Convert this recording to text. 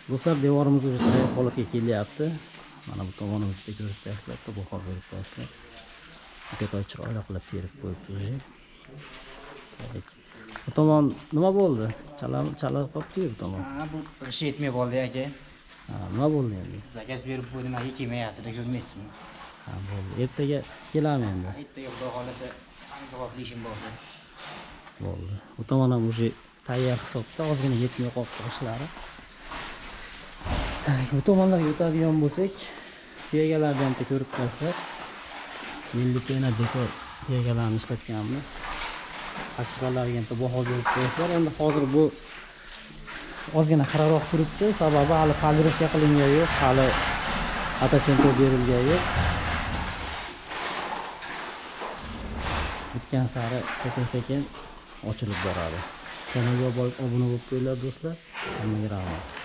Do'stlar, devorimiz уже tayyor holatga kelyapti. Mana bu tomonimizda ko'rib turibsizlar, buxor berib turibsizlar. Ko'toy chiroyli qilib terib qo'yibdi уже. Bu tomon nima bo'ldi? Chala qolibdi-yu bu tomon. Ha, bu ish yetmay qoldi aka. Ha, nima bo'ldi endi? Zakaz berib qo'ydim, aka kelmayapti deb ko'rmaysizmi? Ha, bo'ldi. Ertaga kelaman endi. Ertaga xudo xolasa aniqroq ishim borda. Bo'ldi. Bu tomon ham уже tayyor hisobda, ozgina yetmay qolibdi ishlari. Bu tomonlarga o'tadigan bo'lsak, tegalarni ham ko'rib turibsizlar. Milliy pena dekor tegalarini ishlatganmiz. Haqiqatlarga ham baho berib qo'yiblar. Endi hozir bu ozgina xiraroq turibdi, sababi hali kalirovka qilingan yo'q, hali atachenko berilgan yo'q. Bitgan sari sekin-sekin ochilib boradi. Kanalga obuna bo'lib qo'yinglar do'stlar. Hammaga rahmat.